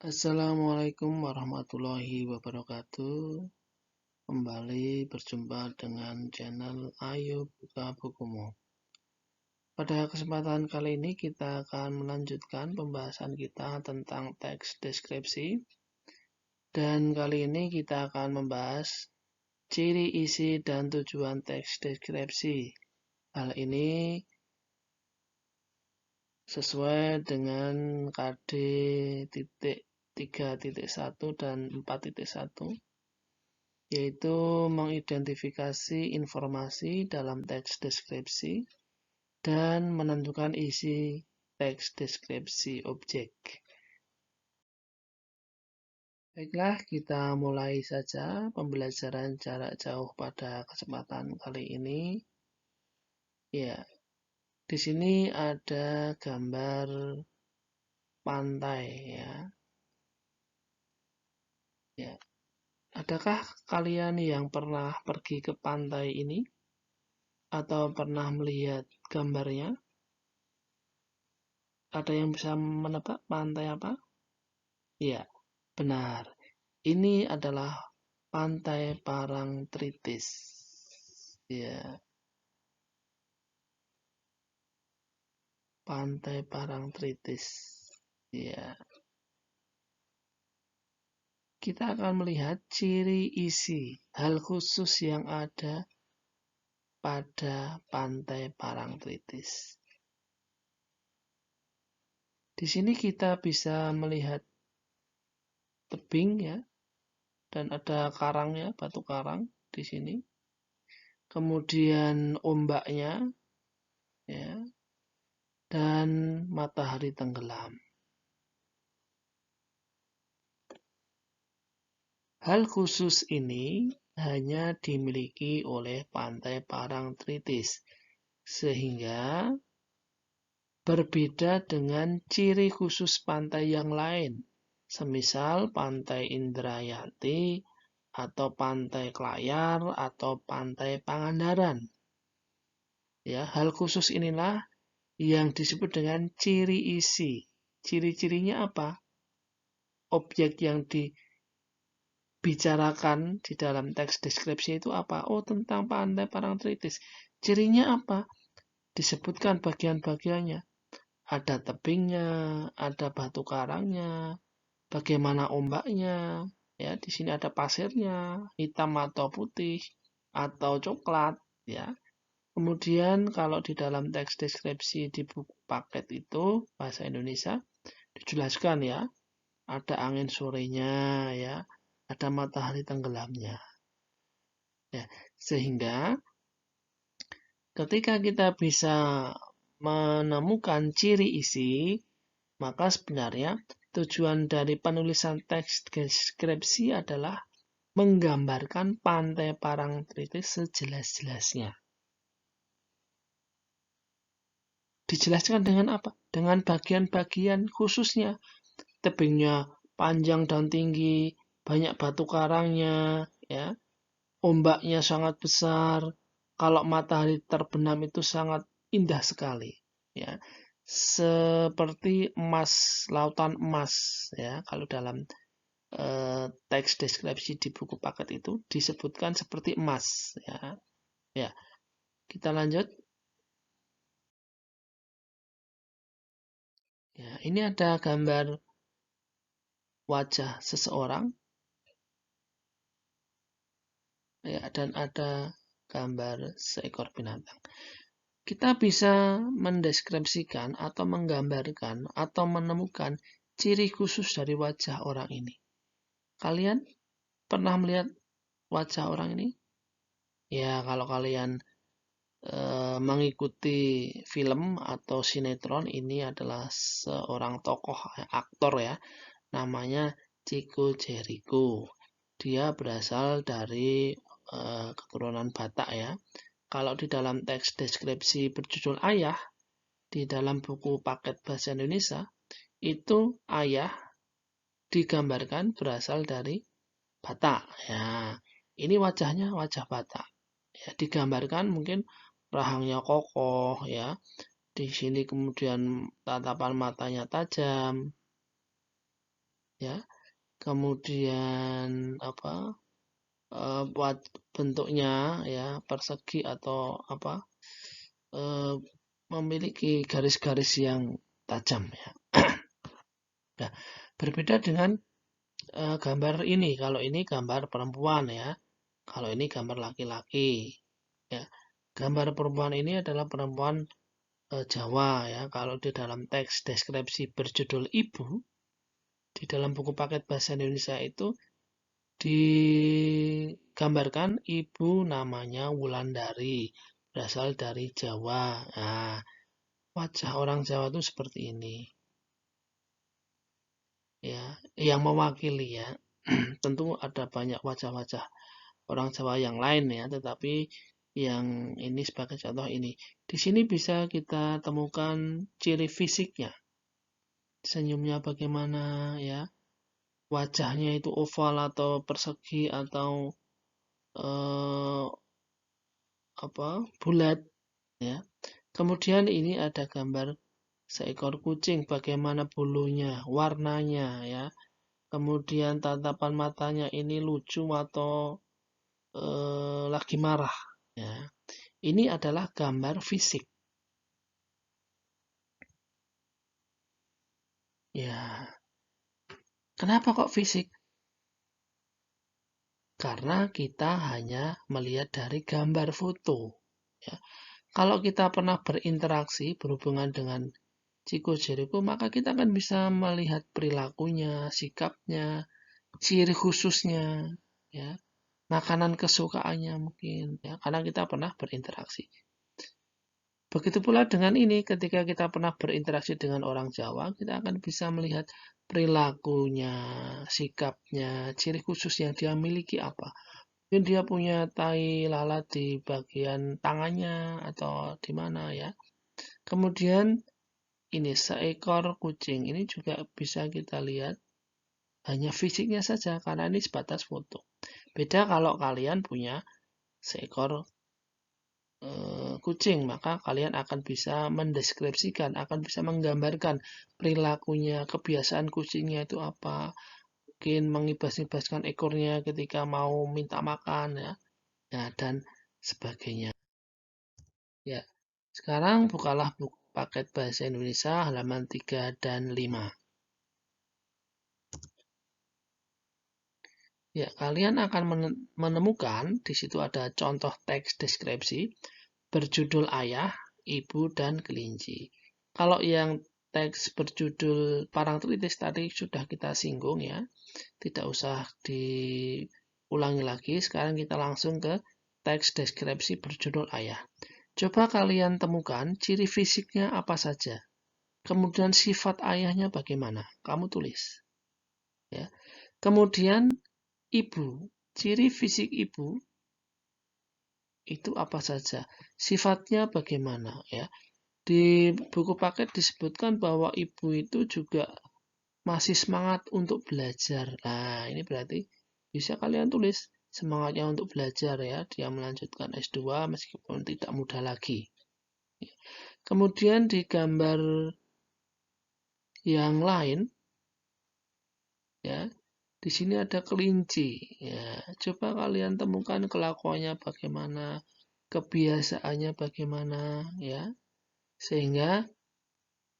Assalamualaikum warahmatullahi wabarakatuh. Kembali berjumpa dengan channel Ayo Buka Bukumu. Pada kesempatan kali ini kita akan melanjutkan pembahasan kita tentang teks deskripsi. Dan kali ini kita akan membahas ciri isi dan tujuan teks deskripsi. Hal ini sesuai dengan KD 3.1 dan 4.1, yaitu mengidentifikasi informasi dalam teks deskripsi dan menentukan isi teks deskripsi objek. Baiklah, kita mulai saja pembelajaran jarak jauh pada kesempatan kali ini. Ya, di sini ada gambar pantai ya. Ya, adakah kalian yang pernah pergi ke pantai ini atau pernah melihat gambarnya? Ada yang bisa menebak pantai apa? Ya, benar. Ini adalah Pantai Parangtritis. Ya, Pantai Parangtritis. Ya. Kita akan melihat ciri isi, hal khusus yang ada pada Pantai Parangtritis. Di sini kita bisa melihat tebing ya, dan ada karangnya, batu karang di sini. Kemudian ombaknya ya, dan matahari tenggelam. Hal khusus ini hanya dimiliki oleh Pantai Parangtritis, sehingga berbeda dengan ciri khusus pantai yang lain, semisal Pantai Indrayati, atau Pantai Klayar, atau Pantai Pangandaran. Ya, hal khusus inilah yang disebut dengan ciri isi. Ciri-cirinya apa? Objek yang dibicarakan di dalam teks deskripsi itu apa? Oh, tentang Pantai Parangtritis. Cirinya apa? Disebutkan bagian-bagiannya. Ada tebingnya, ada batu karangnya, bagaimana ombaknya. Ya, di sini ada pasirnya, hitam atau putih atau coklat. Ya. Kemudian kalau di dalam teks deskripsi di buku paket itu bahasa Indonesia dijelaskan ya, ada angin sorenya ya, ada matahari tenggelamnya. Ya, sehingga ketika kita bisa menemukan ciri isi, maka sebenarnya tujuan dari penulisan teks deskripsi adalah menggambarkan Pantai Parangtritis sejelas-jelasnya. Dijelaskan dengan apa? Dengan bagian-bagian khususnya. Tebingnya panjang dan tinggi, banyak batu karangnya, ya. Ombaknya sangat besar. Kalau matahari terbenam itu sangat indah sekali, ya. Seperti emas, lautan emas, ya. Kalau dalam teks deskripsi di buku paket itu disebutkan seperti emas, ya. Ya, kita lanjut. Ya, ini ada gambar wajah seseorang, ya, dan ada gambar seekor binatang. Kita bisa mendeskripsikan atau menggambarkan atau menemukan ciri khusus dari wajah orang ini. Kalian pernah melihat wajah orang ini? Ya, kalau kalian mengikuti film atau sinetron, ini adalah seorang tokoh aktor ya, namanya Chico Jericho. Dia berasal dari keturunan Batak ya. Kalau di dalam teks deskripsi berjudul Ayah di dalam buku paket bahasa Indonesia, itu ayah digambarkan berasal dari Batak ya. Ini wajahnya wajah Batak. Ya, digambarkan mungkin rahangnya kokoh ya. Di sini kemudian tatapan matanya tajam. ya. Kemudian bentuknya ya persegi atau memiliki garis-garis yang tajam ya. Nah, berbeda dengan gambar ini. Kalau ini gambar perempuan ya. Kalau ini gambar laki-laki ya. Gambar perempuan ini adalah perempuan Jawa ya. Kalau di dalam teks deskripsi berjudul Ibu di dalam buku paket bahasa Indonesia itu digambarkan ibu namanya Wulandari, berasal dari Jawa. Nah, wajah orang Jawa itu seperti ini. Ya, yang mewakili ya. Tentu ada banyak wajah-wajah orang Jawa yang lain ya, tetapi yang ini sebagai contoh ini. Di sini bisa kita temukan ciri fisiknya. Senyumnya bagaimana ya, wajahnya itu oval atau persegi atau eh, bulat ya. Kemudian ini ada gambar seekor kucing, bagaimana bulunya, warnanya ya. Kemudian tatapan matanya ini lucu atau lagi marah ya. Ini adalah gambar fisik. Ya. Kenapa kok fisik? Karena kita hanya melihat dari gambar foto ya. Kalau kita pernah berinteraksi berhubungan dengan Chico Jericho, maka kita akan bisa melihat perilakunya, sikapnya, ciri khususnya, ya, makanan kesukaannya mungkin, ya, karena kita pernah berinteraksi. Begitu pula dengan ini, ketika kita pernah berinteraksi dengan orang Jawa, kita akan bisa melihat perilakunya, sikapnya, ciri khusus yang dia miliki apa. Mungkin dia punya tai lalat di bagian tangannya atau di mana ya. Kemudian ini seekor kucing ini juga bisa kita lihat hanya fisiknya saja karena ini sebatas foto. Beda kalau kalian punya seekor kucing, maka kalian akan bisa mendeskripsikan, akan bisa menggambarkan perilakunya, kebiasaan kucingnya itu apa. Mungkin mengibas-ibaskan ekornya ketika mau minta makan ya. Ya, dan sebagainya. Ya. Sekarang bukalah buku paket bahasa Indonesia halaman 3 dan 5. Ya, kalian akan menemukan di situ ada contoh teks deskripsi berjudul Ayah, Ibu, dan Kelinci. Kalau yang teks berjudul Parangtritis tadi sudah kita singgung ya, tidak usah diulangi lagi. Sekarang kita langsung ke teks deskripsi berjudul Ayah. Coba kalian temukan ciri fisiknya apa saja. Kemudian sifat ayahnya bagaimana? Kamu tulis. Ya. Kemudian ibu, ciri fisik ibu itu apa saja? Sifatnya bagaimana ya? Di buku paket disebutkan bahwa ibu itu juga masih semangat untuk belajar. Nah, ini berarti bisa kalian tulis semangatnya untuk belajar ya. Dia melanjutkan S2 meskipun tidak muda lagi. Kemudian di gambar yang lain ya, di sini ada kelinci ya. Coba kalian temukan kelakuannya bagaimana, kebiasaannya bagaimana ya. Sehingga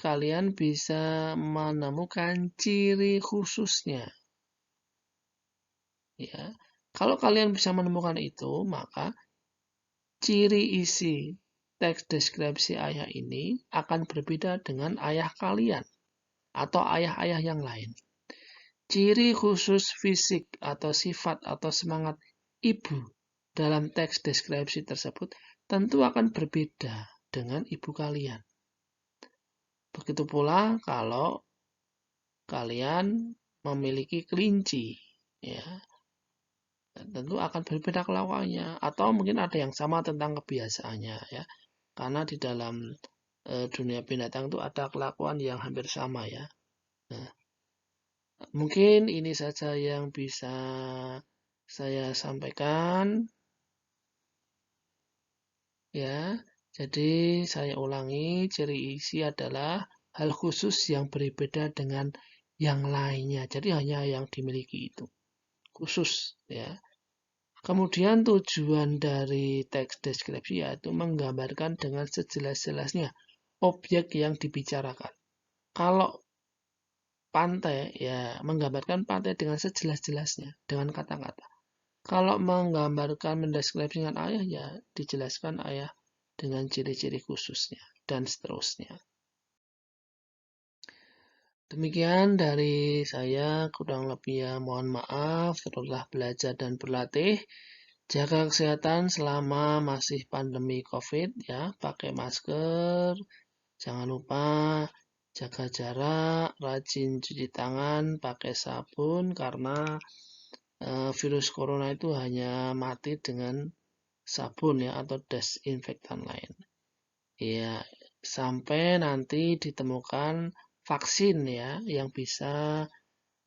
kalian bisa menemukan ciri khususnya. Ya. Kalau kalian bisa menemukan itu, maka ciri isi teks deskripsi ayah ini akan berbeda dengan ayah kalian atau ayah-ayah yang lain. Ciri khusus fisik atau sifat atau semangat ibu dalam teks deskripsi tersebut tentu akan berbeda dengan ibu kalian. Begitu pula kalau kalian memiliki kelinci, ya, tentu akan berbeda kelakuannya. Atau mungkin ada yang sama tentang kebiasaannya, ya, karena di dalam dunia binatang itu ada kelakuan yang hampir sama, ya. Nah, mungkin ini saja yang bisa saya sampaikan, ya. Jadi saya ulangi, ciri isi adalah hal khusus yang berbeda dengan yang lainnya. Jadi hanya yang dimiliki itu khusus ya. Kemudian tujuan dari teks deskripsi yaitu menggambarkan dengan sejelas-jelasnya objek yang dibicarakan. Kalau pantai ya menggambarkan pantai dengan sejelas-jelasnya dengan kata-kata. Kalau menggambarkan mendeskripsikan ayah ya dijelaskan ayah dengan ciri-ciri khususnya dan seterusnya. Demikian dari saya, kurang lebihnya mohon maaf. Teruslah belajar dan berlatih. Jaga kesehatan selama masih pandemi COVID ya, pakai masker, jangan lupa jaga jarak, rajin cuci tangan, pakai sabun karena virus corona itu hanya mati dengan sabun ya atau desinfektan lain. Ya, sampai nanti ditemukan vaksin ya yang bisa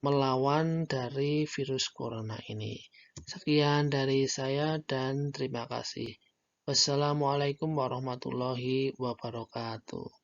melawan dari virus corona ini. Sekian dari saya dan terima kasih. Wassalamualaikum warahmatullahi wabarakatuh.